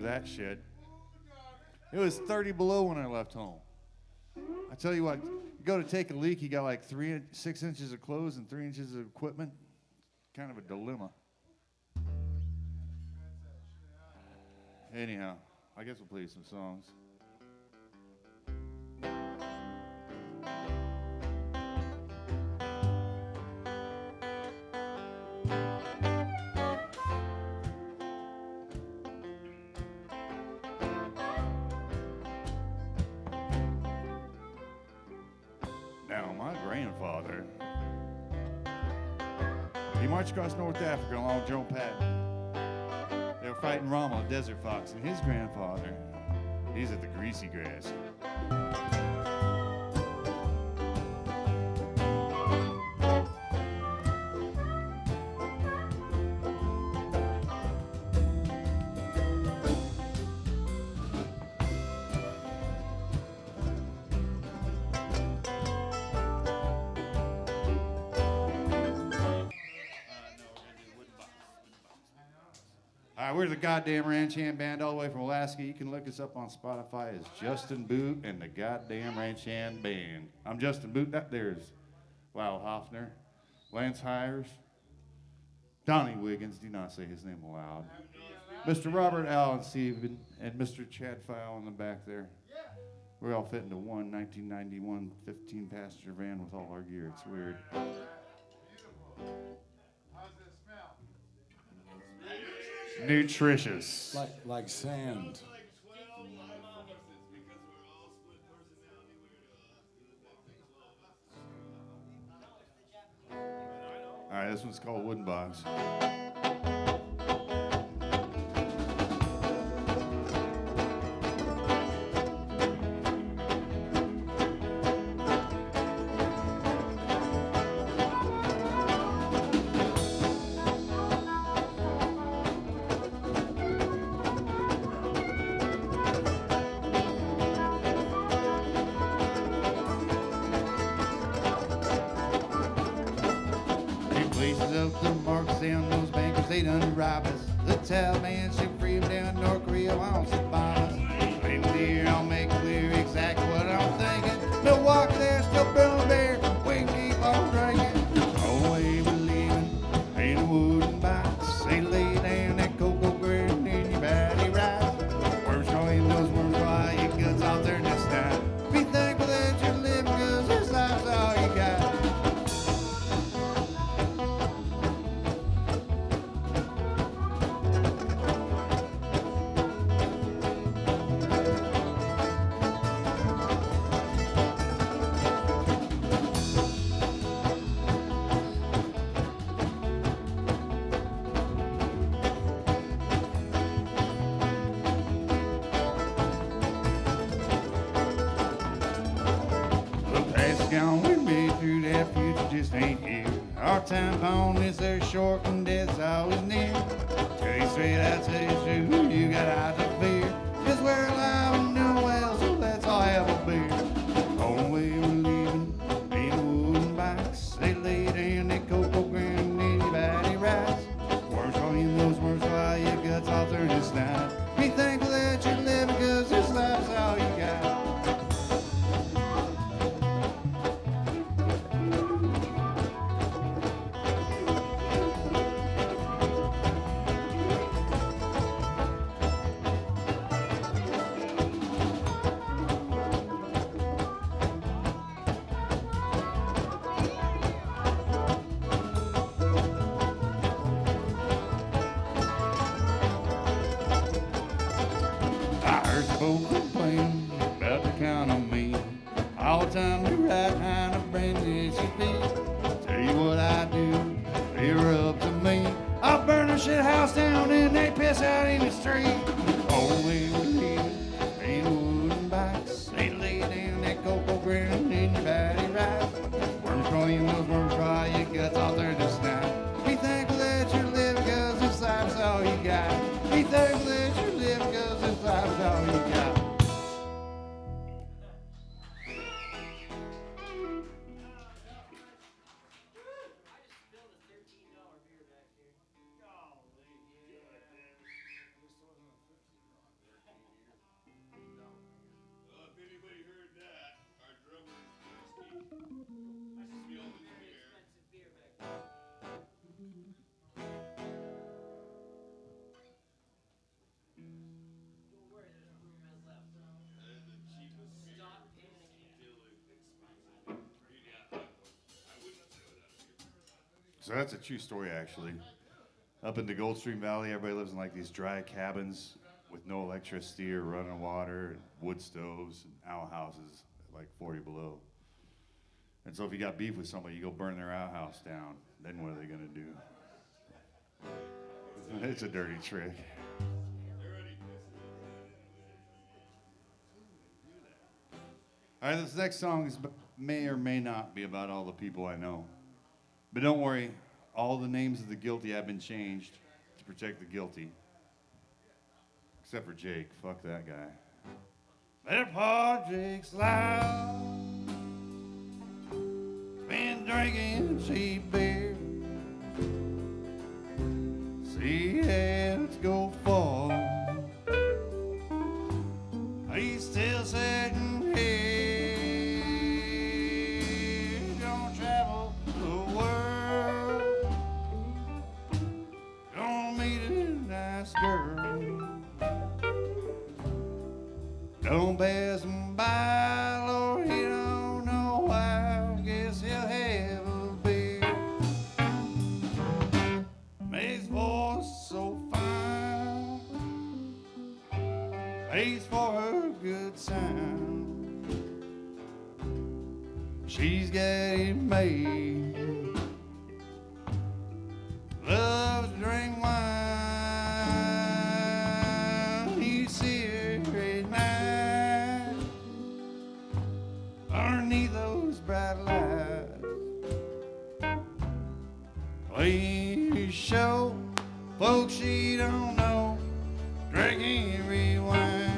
that shit. It was 30 below when I left home. I tell you what, you go to take a leak, you got like 6 inches of clothes and 3 inches of equipment. Kind of a dilemma. Anyhow, I guess we'll play some songs. Now, my grandfather, he marched across North Africa along with Joe Patton. They were fighting Rommel, a desert fox, and his grandfather, he's at the greasy grass. We're the goddamn Ranchhand band all the way from Alaska. You can look us up on Spotify as Justin Boot and the goddamn Ranchhand band. I'm Justin Boot. There's Lyle Hoffner, Lance Hires, Donnie Wiggins. Do not say his name aloud. Mr. Robert Allen Steven and Mr. Chad File in the back there. We're all fit into one 1991 15-passenger van with all our gear. It's weird. Nutritious. Like sand. All right, this one's called Wooden Box. Down those bankers, they done rob us. The Taliban should free them down in North Korea, wants to bomb us. And dear, I'll make clear exactly what I'm thinking. Milwaukee, they're still brewing beer, we can keep on drinking. Oh, we believing in a wooden box. They lay down that cocoa green in your body right. Worms crawling those worms while your guts out there this night. Be thankful that you're living, cause this life's all you got. Gone, we made through that future just ain't here. Our time on this there short and death's always near. Tell you straight, I tell you true, you got eyes of fear. Cause we're alive and doing well, so let's all have a beer. Oh, we were leaving in a wooden box. They laid in that cocoa ground in your body rise. Worms crawling those worms while your guts all turn to snot. Be thankful that you're living, cause this life's all you got. Folk complain about the count on me. All the time to ride behind a brand new SUV. Tell you what I do, they're up to me. I'll burn their shit house down and they piss out in the street. Oh, we were leaving in a wooden box. They lay down that cocoa ground in your body rise. Worms crawling those worms while your guts all there this night. Be thankful that you're living, cause this life's all you got. Be thankful that you're living, cause this life's all you got. So that's a true story, actually. Up in the Goldstream Valley, everybody lives in like these dry cabins with no electricity or running water, and wood stoves and outhouses at like 40 below. And so if you got beef with somebody, you go burn their outhouse down. Then what are they gonna do? It's a dirty trick. All right, this next song may or may not be about all the people I know. But don't worry, all the names of the guilty have been changed to protect the guilty. Except for Jake. Fuck that guy. That poor Jake's loud. Been drinking cheap beer. See, let's go far. He's still sitting here. Gonna travel the world. Gonna meet a nice girl. Don't pass him by, Lord, he don't know why. Guess he'll have a beer. His voice so fine, pays for her good sound. She's got it made. Loves to drink wine. You see her at night underneath those bright lights. Please show folks she don't know drinking rewind.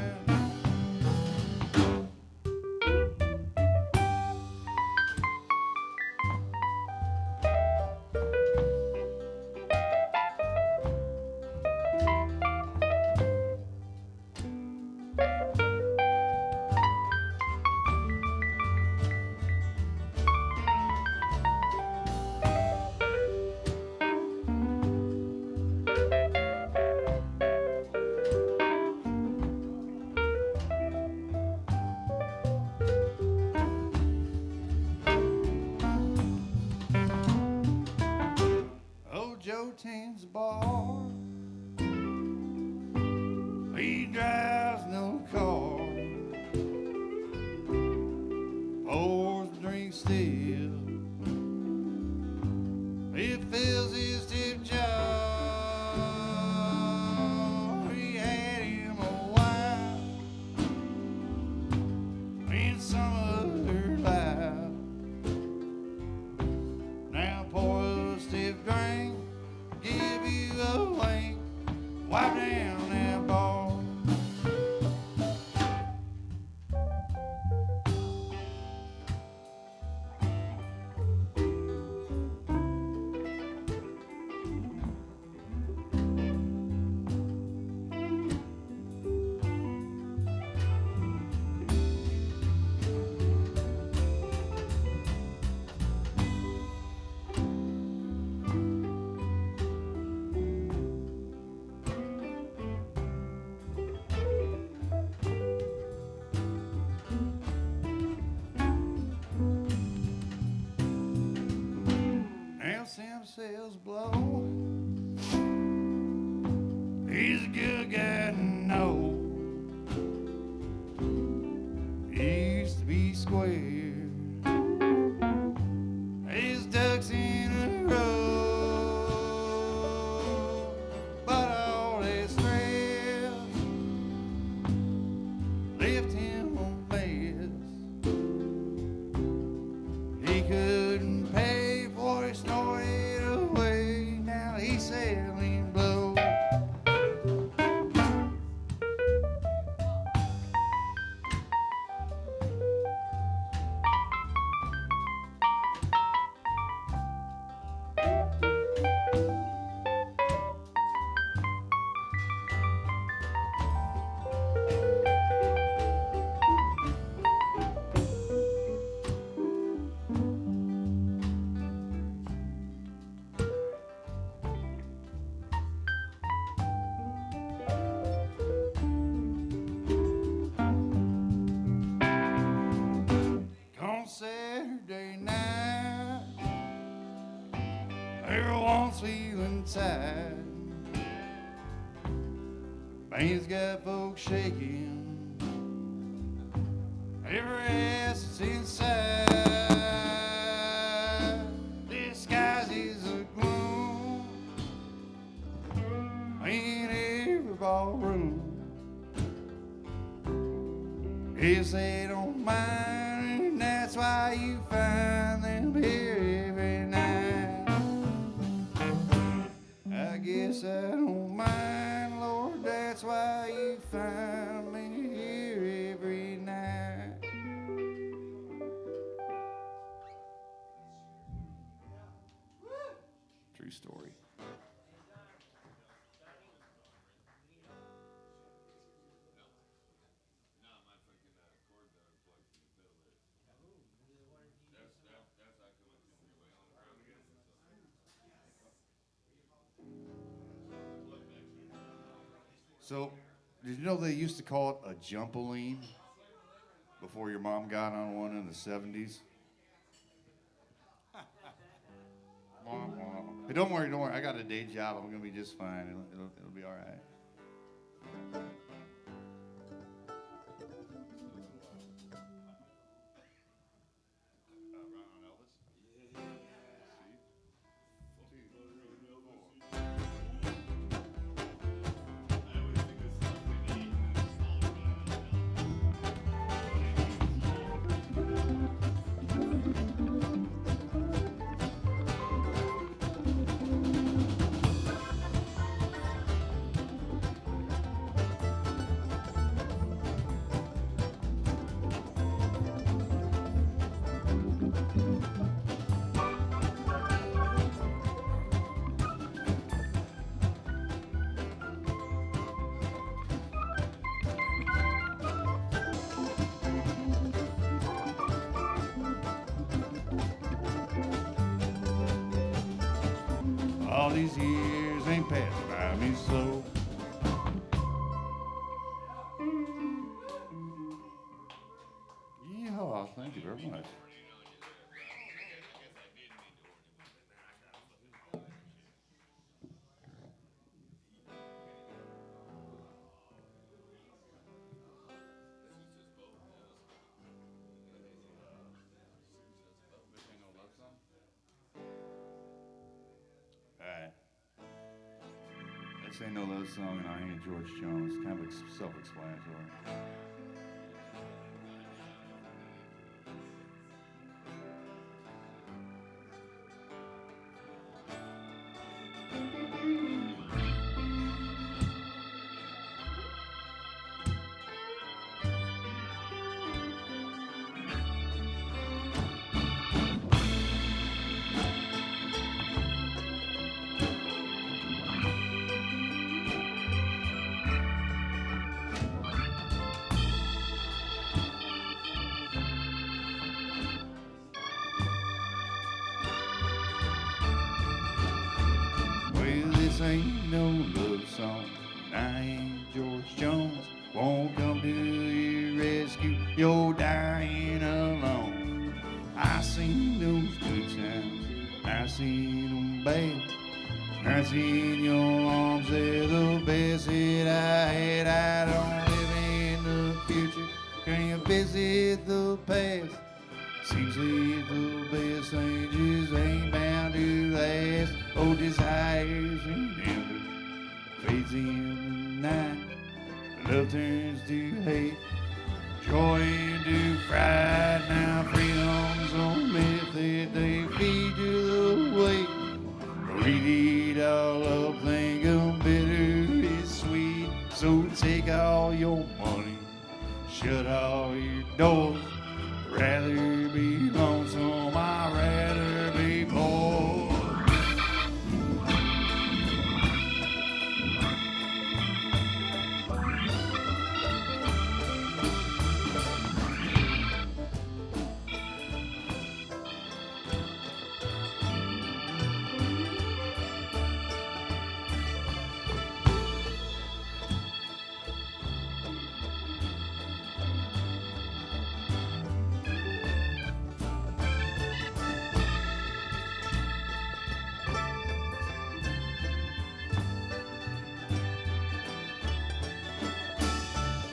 Tends bar. He drives no car. Pours the drink still. It fills his tip jar. He had him a while in some other life. Now pour a stiff drink. Give you a wink, wipe down that bar. Sam sails blow. He's a good guy to know. He used to be square. His ducks in a row. But all his thrills left him a mess. He couldn't pay for his snorted away. Everyone's feeling tired. Band's got folks shaking. Every ass is inside. This skies is a gloom in every ballroom. Yes, they don't mind, and that's why you find them here every night. I guess I don't mind, Lord, that's why you find me here every night. True story. So, did you know they used to call it a jumpaline before your mom got on one in the 70s? Hey, don't worry. I got a day job. I'm going to be just fine. It'll be all right. All these years ain't passed by me slow. Yeah, thank you very much. Alright. This ain't no love song, and I ain't George Jones. Kind of self-explanatory. Ain't no love song, I ain't George Jones. Won't come to your rescue, you're dying alone. I seen those good times, I seen them bad. I seen your arms, they're the best that I had. I don't live in the future, can't visit the past. Seems like the best things just ain't bound to last. Oh, desires remember, fades in the night. Love turns to hate, joy into fright. Now freedom's on method, they feed you the way. Read it all up, think of bitter is sweet. So take all your money, shut all your doors. Rather be lonesome, I'd rather be poor.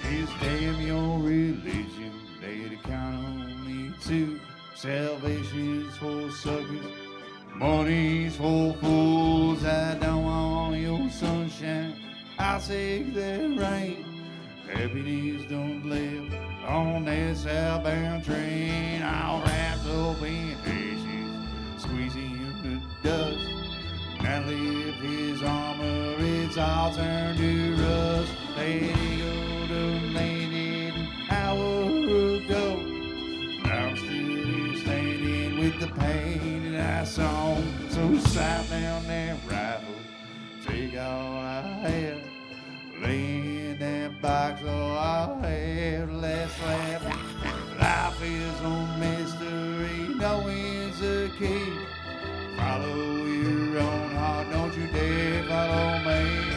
Just damn your religion, they count on me too. Salvation's for suckers, money's for fools. I don't want your sunshine, I'll take that rain. Happiness don't live on that southbound train. I'll wrap up in ashes, squeezing the dust. Now lift his armor, it's all turned to rust. Let it go donated an hour ago. I'm still here standing with the pain that I saw. So sight down that rifle, take all I have. Lay in that box, all I'll have. Last laugh. Life is no mystery, knowing's the key. Follow your own heart, don't you dare follow me.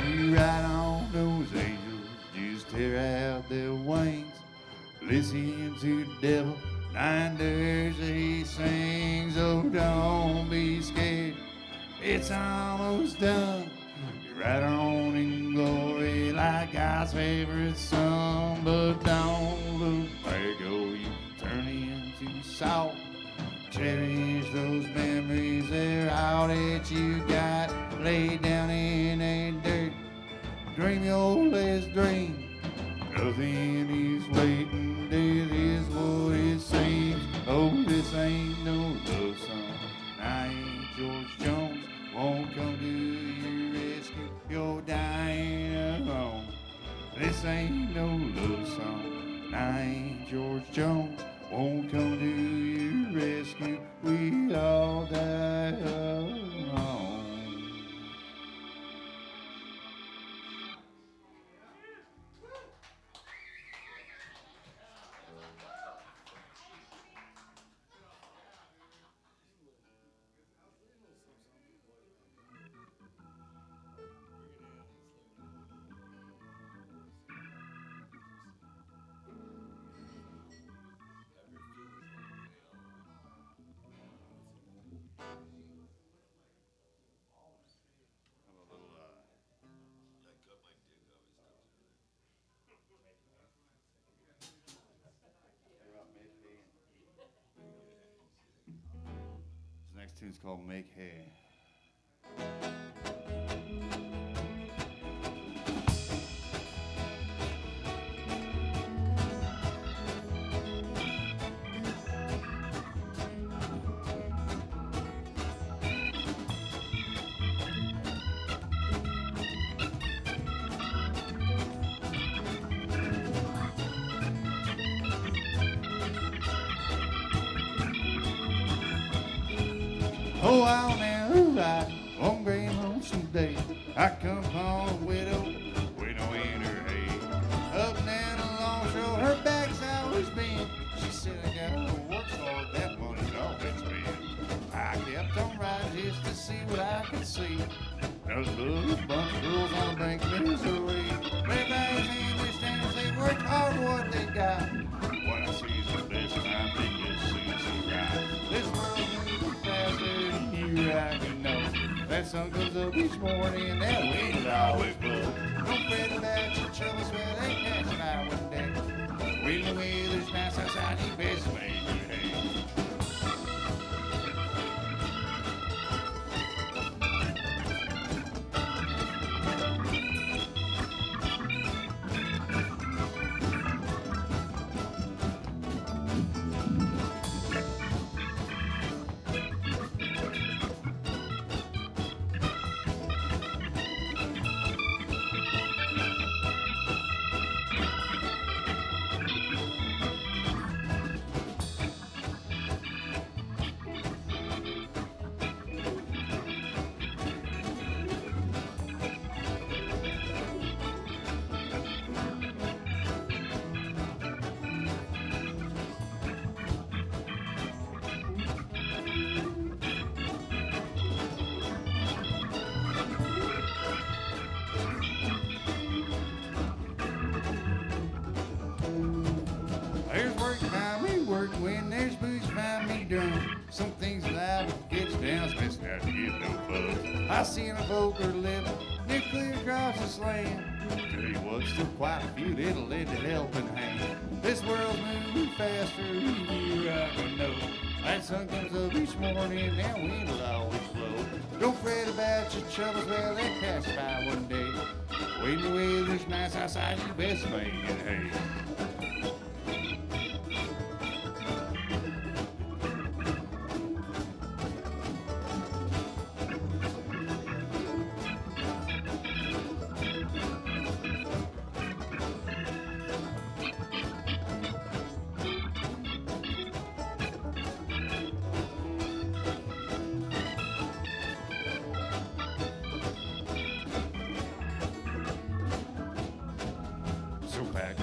You ride on those angels, just tear out their wings. Listen to the devil, 9 days he sings. Oh, don't be scared, it's almost done. You ride on in glory like God's favorite son. But don't look back, oh, you turn into salt. Cherish those memories, they're all that you got. Lay down in a dirt, dream your last dream. Nothing is waiting, this is what it seems. Oh, this ain't no love song, I ain't George Jones. Won't come to your rescue, you're dying alone. This ain't no love song, I ain't George Jones. Won't come to your rescue, we all die alone. This next tune's called Make Hay. Oh, I'll never ride on gray lonesome day. I come home a widow with no in her hay. Up and down along shore, her back's always been. She said I gotta work hard, that money's always been. I kept on riding just to see what I could see. Those little bunch of girls on the brink of misery. Everybody's English stands, they work hard what they got. What I see is the best, and I think it's Susan right. This world moves faster than you can know. That sun comes up each morning and that wind always blows. Don't fret about your troubles, well, they catch by one day. Wheeling wheelers nice outside, you best make your hay. when there's booze around me drunk. Some things that life gets down, especially after you get no buzz. I seen a poker living nuclear across this land. Tell you what, still quite a few that'll lend a helping hand. This world's moving faster, you I can know. That sun comes up each morning, and wind will always blow. Don't fret about your troubles, well, they pass by one day. When the weather's nice outside, you best make it hay.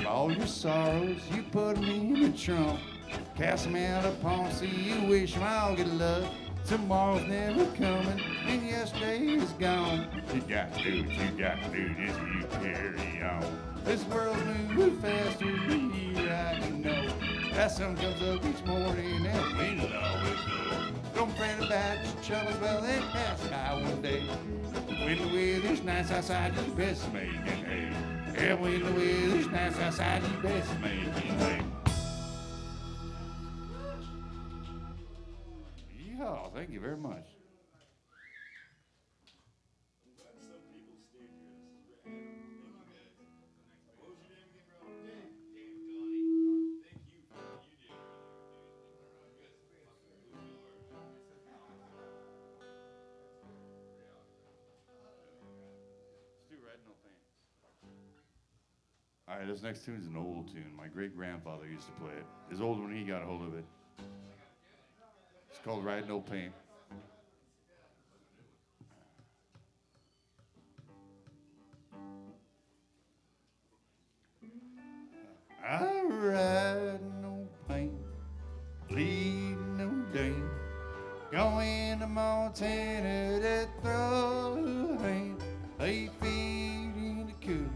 All your sorrows, you put them in the trunk. Cast them out upon sea, you wish them all good luck. Tomorrow's never coming, and yesterday is gone. You got to do what you got to do, just you carry on. This world's moving faster than you I can know. That sun comes up each morning, and wind will always blow. Don't fret about your troubles, well, they pass by one day. When the weather's nice outside, you best make it hay. Yeah, when the weather's nice outside, you best make it hay. Yeehaw, thank you very much. All right, this next tune is an old tune. My great-grandfather used to play it. It's old when he got a hold of it. It's called Ride No Paint. I ride no paint, bleed no dame. Going to Montana to throw a hand. They feed in the cool.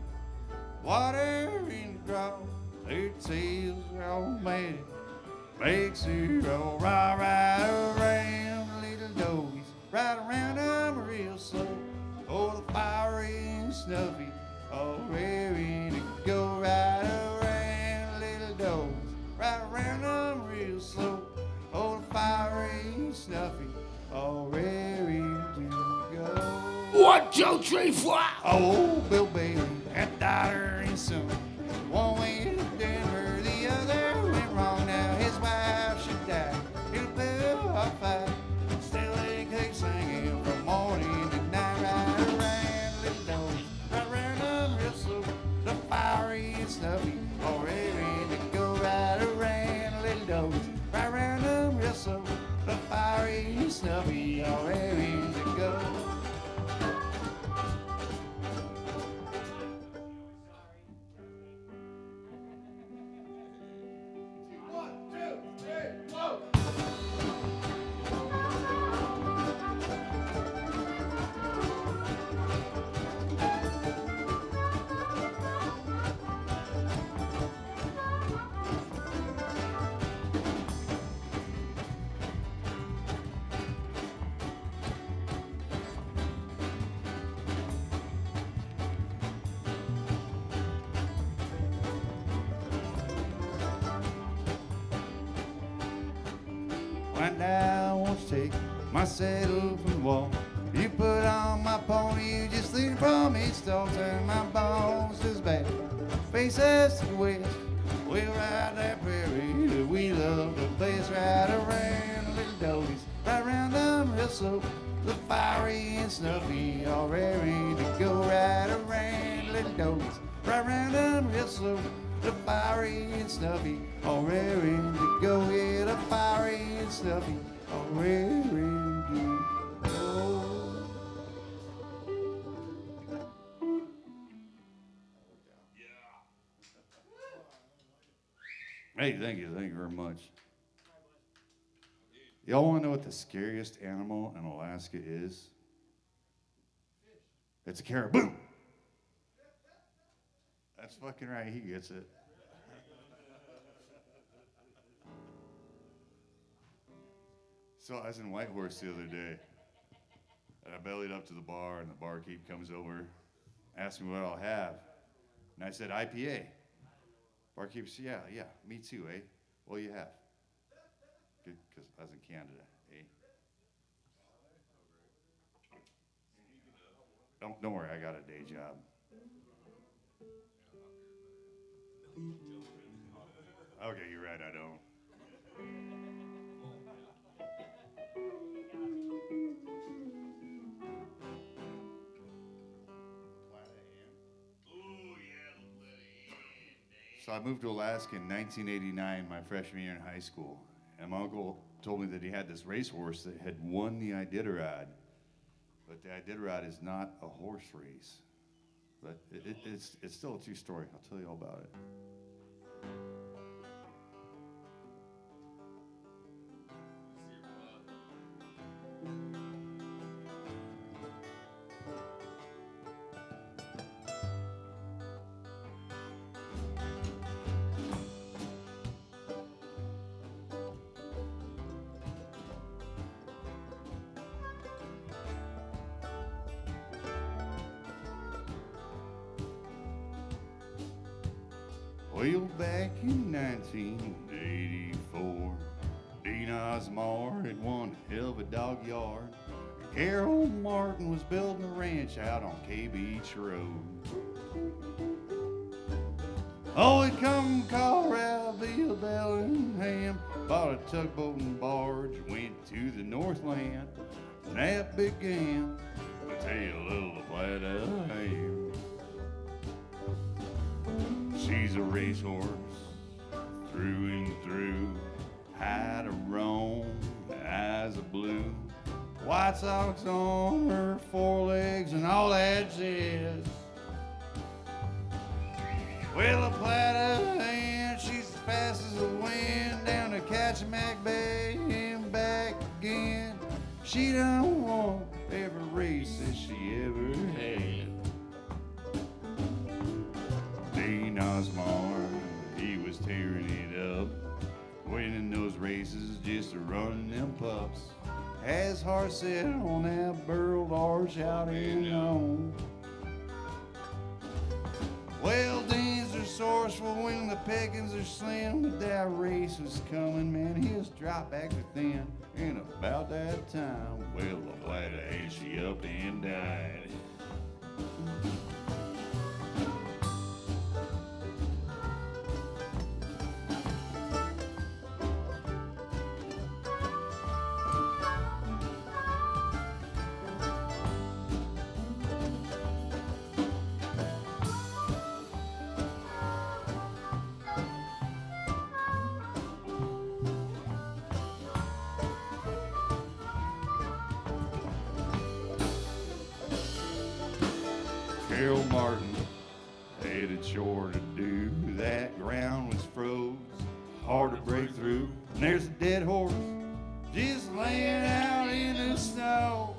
Water in the ground, their tails are all mad. Makes her all ride around little doggies, ride around them real slow. Oh, the fiery and snuffy, all raring to go. Ride around little doggies, ride around them real slow. Oh, the fiery and snuffy, all raring to go. 1, 2, 3, 4. Oh, Bill Bailey, that daughter and son. One went to Denver, the other went wrong. Now his wife should die in a blue hot fight. Still they keep singing from morning to night. Ride around little dogs, ride around them real slow. The fiery and snuffy, all ready to go. Ride around little dogs, ride around them real slow. The fiery and snuffy, all ready to go. One day I won't take my saddle from the wall. You put on my pony, you just lead from each stall. Turn my bones to his back, face us to the west. We'll ride that prairie that we love the place. Ride around little doggies, ride around them real slow. The fiery and snuffy, all raring to go. Ride around little doggies, ride around them real slow. The fiery and snuffy, all raring to go. Yeah, the fiery and snuffy, all raring to go. Hey, thank you very much. Y'all want to know what the scariest animal in Alaska is? It's a caribou. That's fucking right, he gets it. So I was in Whitehorse the other day, and I bellied up to the bar, and the barkeep comes over, asked me what I'll have, and I said IPA. Barkeep said, yeah, me too, eh? What do you have? Good, because I was in Canada, eh? Don't worry, I got a day job. Okay, you're right, I don't. So I moved to Alaska in 1989, my freshman year in high school. And my uncle told me that he had this racehorse that had won the Iditarod. But the Iditarod is not a horse race. But it's still a true story. I'll tell you all about it. Well, back in 1984, Dean Osmar had one hell of a dog yard. Carol Martin was building a ranch out on K Beach Road. Oh, it come from Colorado via Bellingham, bought a tugboat and barge, went to the Northland, and that began the tale of the Flat-Ham. She's a racehorse through and through, hide of roan, eyes of blue, white socks on her forelegs and all that jazz. Well, a Flat-Ham, she's as fast as the wind, down to Kachemak Bay and back again. She done won every race that she ever had. Dean Osmar, he was tearing it up, winning those races just to run them pups. As heart set on that burled arch out in on. Well, Dean's resourceful when the pickings are slim, but that race was coming, man, his drop back were thin. And about that time, well, the Flat-Ham, she up and died. Carol Martin had a chore to do. That ground was froze, hard to break through. And there's a dead horse just laying out in the snow.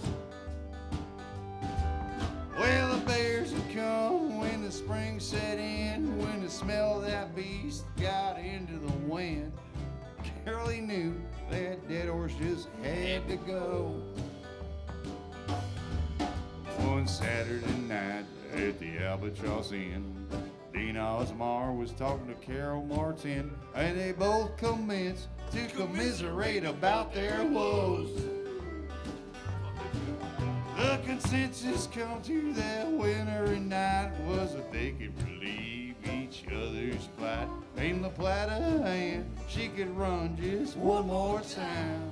Well, the bears would come when the spring set in, when the smell of that beast got into the wind. Carol, he knew that dead horse just had to go. One Saturday night at the Albatross Inn, Dean Osmar was talking to Carol Martin, and they both commenced to commiserate about their woes. The consensus come to that wintry night was that they could relieve each other's plight. And the Flat-Ham, she could run just one more time.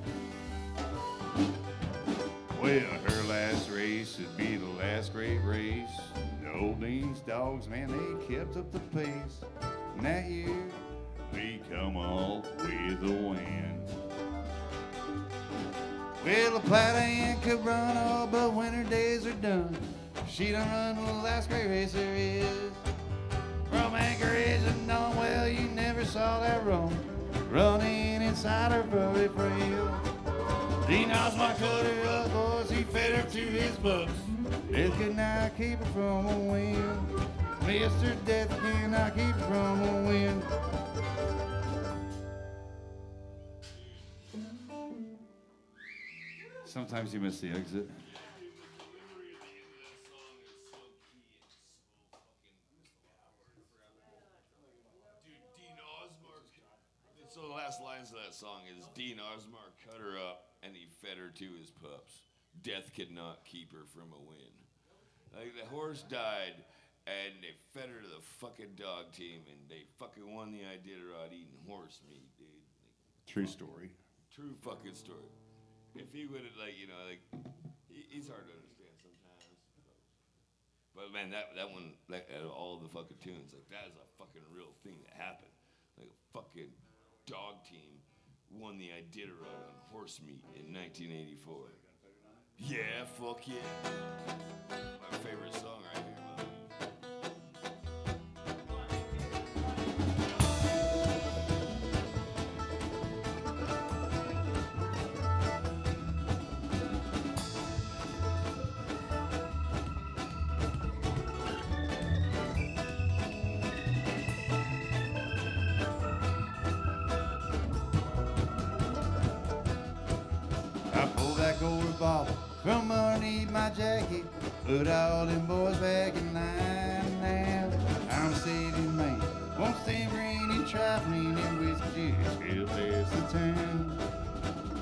Well, her last race would be the last great race. The old Dean's dogs, man, they kept up the pace. And that year, we come off with the win. Well, the Flat-Ham could run all but when her days are done. She done run the last great race there is. From Anchorage and on, well, you never saw that run. Running inside her furry frail. Dean Osmar cut her up, boys, he fed her to his books. Death could not keep her from a win. Mr. Death cannot keep her from a win. Sometimes you miss the exit. So the last lines of that song is Dean Osmar cut her up and he fed her to his pups. Death could not keep her from a win. Like the horse died and they fed her to the fucking dog team and they fucking won the Iditarod eating horse meat, dude. Like, True story. true fucking story. If he would have, like, you know, like, he's hard to understand sometimes. But man, that one, like, out of all the fucking tunes, like, that is a fucking real thing that happened. Like, a fucking dog team won the Iditarod on horse meat in 1984. Yeah, fuck yeah. My favorite song right here, man. I pulled that gold revolver from underneath my jacket, put all them boys back in line now. I'm a city man, won't stand for any trifling and whiskey, still pass the time.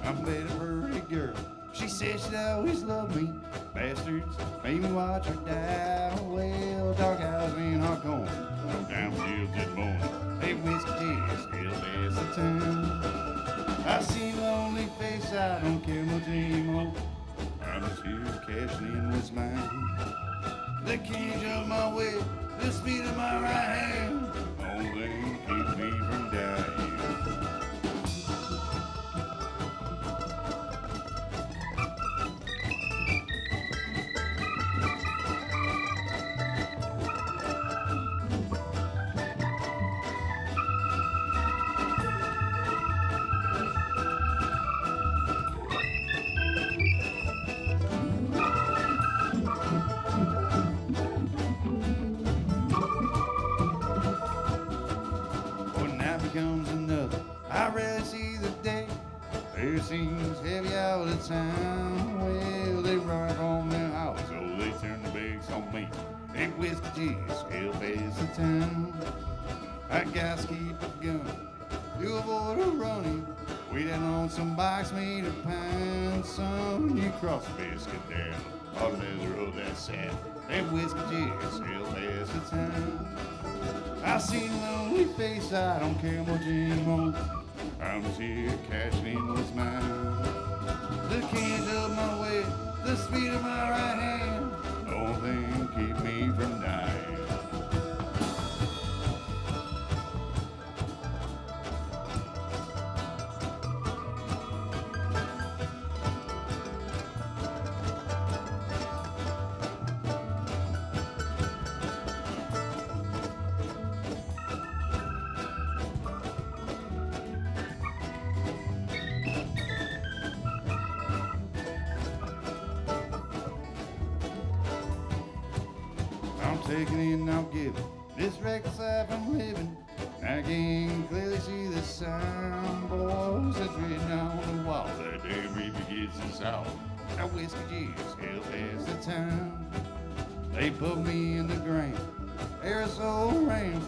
I'm better for a girl, she said she'd always love me. Bastards made me watch her die. Well, doghouse been hot corn, no down till good morning. Hey, whiskey, still pass the time. I see a lonely face, I don't care much anymore. I'm just here cashing in what's mine. The cage of my way, the speed of my right hand, only thing keeps me from dying. One night becomes another, I rarely see the day. There seems heavy all the time. Well, they run from their house, so they turn the brakes on me. Hey, whiskey, still pays the time. I gotta keep a gun to avoid a running. We down on some bikes made of pine. Son, you cross the biscuit down on the road that's sad. Hey, whiskey, still pays the time. I seen a lonely face, I don't care much anymore. I'm just here cashing in what's mine. The keys of my way, the speed of my right hand, the only thing keep me from dying. I'm taking in, I'm giving. This reckless life I'm living. I can clearly see the sign, boys, that's written on the wall. That damn reaper gets us all. That whiskey juice hell past the time. They put me in the ground, aerosol rain.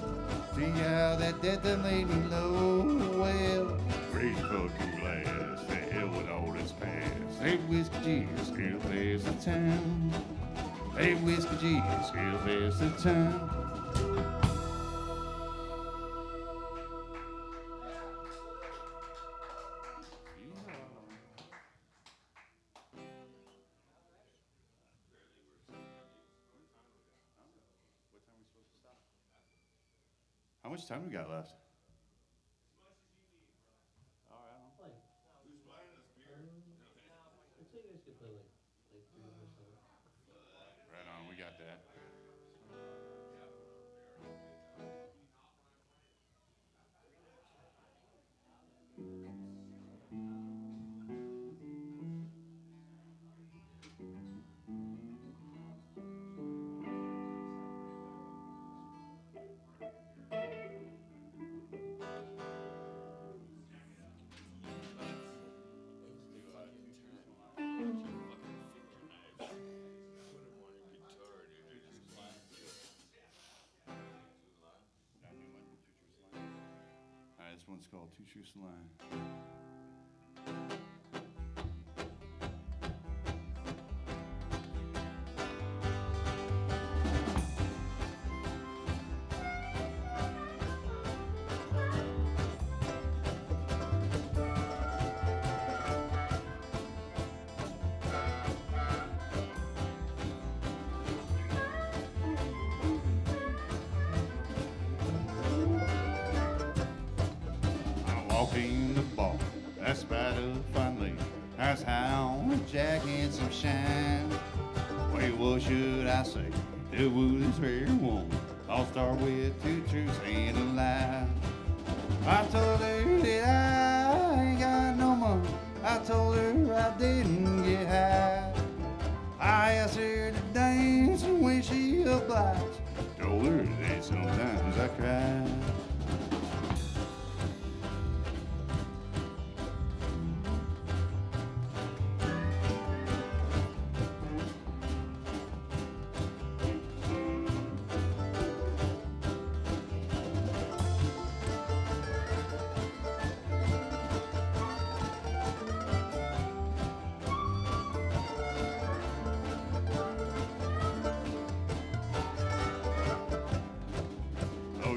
See how that death done laid me low. Well, great fucking blast, the hell with all this past. That whiskey juice hell past the time. Hey, whiskey Jesus, hell past the time. How much time we got left? All right. Who's buying us beer? I'd say you guys could play like 3 or 7. Right on, we got that. one's called Two Truths and a Lie. In the bar, that's about a fine lady. That's how on a jack and some shine. Well, what should I say? The wood is very warm. I'll start with two truths and a lie. I told her that I ain't got no money. I told her I didn't get high. I asked her to dance and when she obliged, told her that sometimes I cry.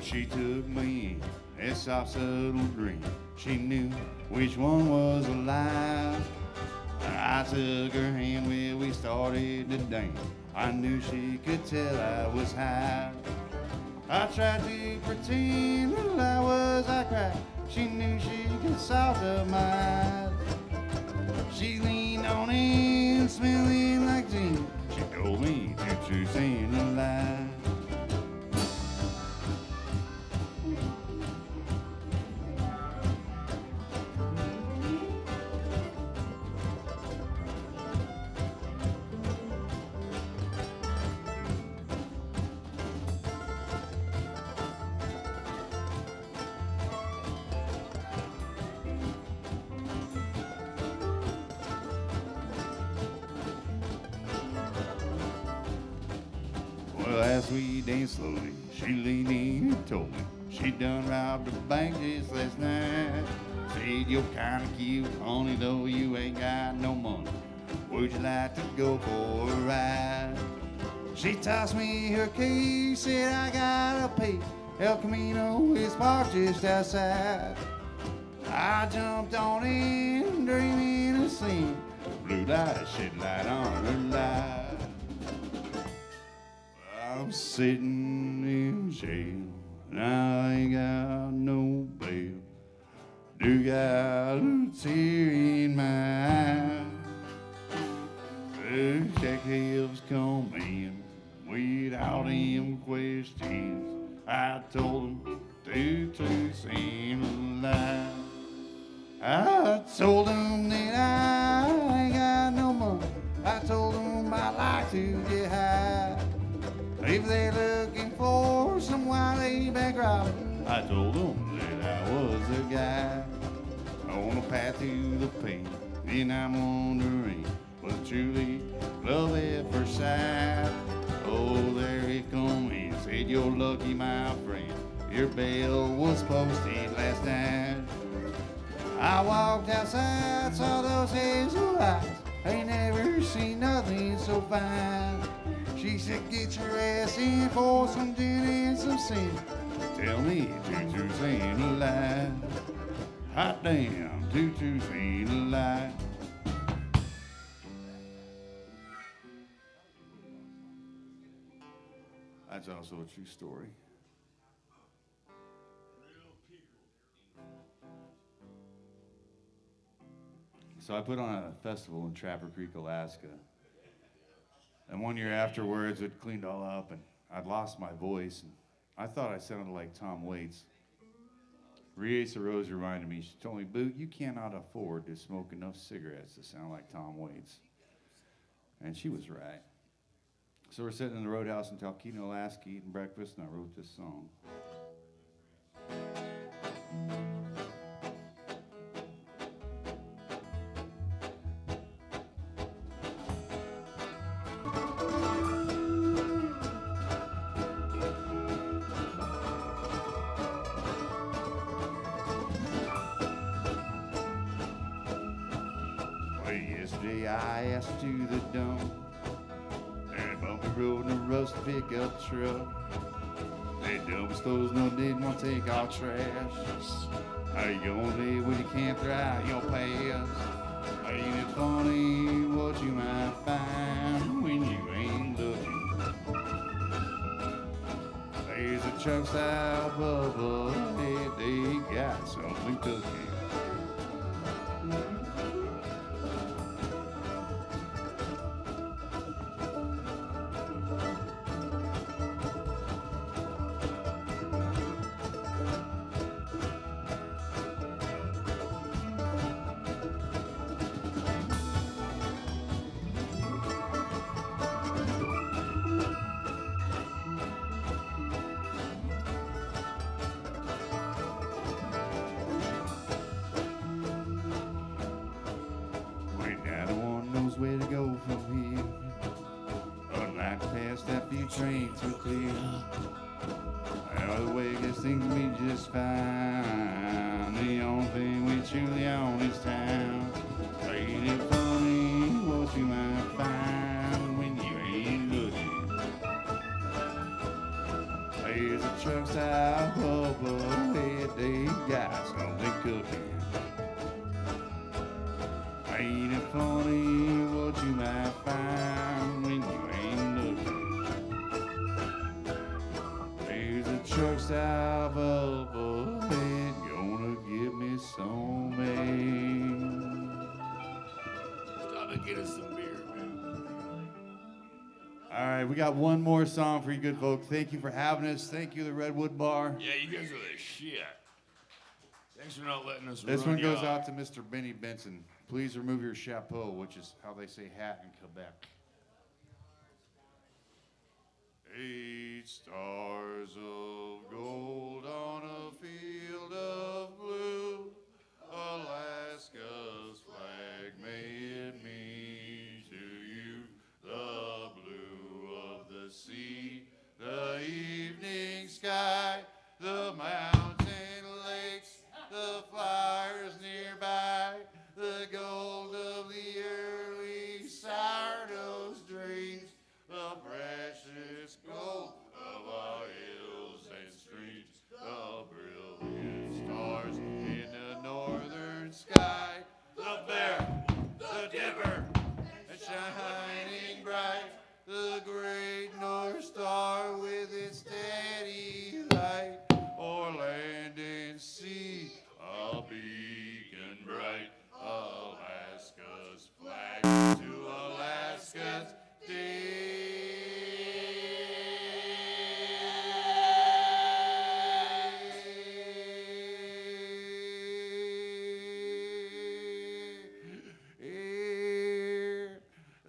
She took me in, a soft subtle dream. She knew which one was a lie. I took her hand when we started to dance. I knew she could tell I was high. I tried to pretend that I cried. She knew she could soften my eyes. She leaned on in, smelling like gin. She told me two truths and a lie. Well, as we danced slowly, she leaned in and told me she done robbed the bank just last night. Said you're kinda cute, honey, though you ain't got no money. Would you like to go for a ride? She tossed me her keys, said I gotta pay. El Camino is parked just outside. I jumped on in, dreaming of seeing blue light shed light on her life. I'm sitting in jail, and I ain't got no bail. Do got a tear in my eye. The detectives come in without them questions. I told them two truths and a lie. I told them that I ain't got no money. I told them I like to get high. If they're looking for some wily back robbing, I told them that I was the guy. On a path to the pain, and I'm wondering, was it truly love at first sight? Oh, there it come in, said you're lucky, my friend. Your bail was posted last night. I walked outside, saw those hazel eyes. Ain't never seen nothing so fine. She said, get your ass in for some gin and some sin. Tell me two truths and a lie. Hot damn, two truths and a lie. That's also a true story. So I put on a festival in Trapper Creek, Alaska. And 1 year afterwards, it cleaned all up, and I'd lost my voice. And I thought I sounded like Tom Waits. Riesa Rose reminded me, she told me, Boot, you cannot afford to smoke enough cigarettes to sound like Tom Waits. And she was right. So we're sitting in the Roadhouse in Talkeetna, Alaska, eating breakfast, and I wrote this song. J-I-S to the dump. And a bumpy road and a rust pickup truck. They double stores, no didn't want to take our trash. How you gonna live when you can't throw out your past? Ain't it funny what you might find when you ain't looking? There's a truck style bubble, they got something cooking. Where to go from here? Unlike the past, that few trains were clear. Out of the way, guess things will be just fine. The only thing we truly own is time. Ain't it funny what you might find when you ain't looking? There's a truck style bubble, they got something cooking. Ain't it funny what you might find when you ain't looking? There's a truck style bubble that's gonna give me some aid. Stop and get us some beer, man. All right, we got one more song for you good folks. Thank you for having us. Thank you, the Redwood Bar. Yeah, you guys are the shit. Thanks for not letting us This run one goes you out to Mr. Benny Benson. Please remove your chapeau, which is how they say hat in Quebec. 8 stars of gold on a field of blue. Alaska's flag may it mean to you. The blue of the sea, the evening sky, the mountain lakes, the flowers nearby, the gold of the early sourdough's dreams, the precious gold of our hills and streams, the brilliant stars in the northern sky, the bear, the dipper, and shining bright, the great North Star with its steady light, o'er land and sea, a beacon bright, Alaska's flag to Alaska's day. Here,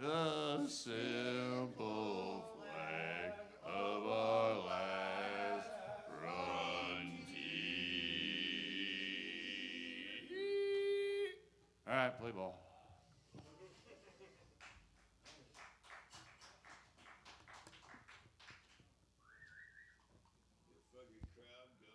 the simple flag of our last frontier. All right, play ball.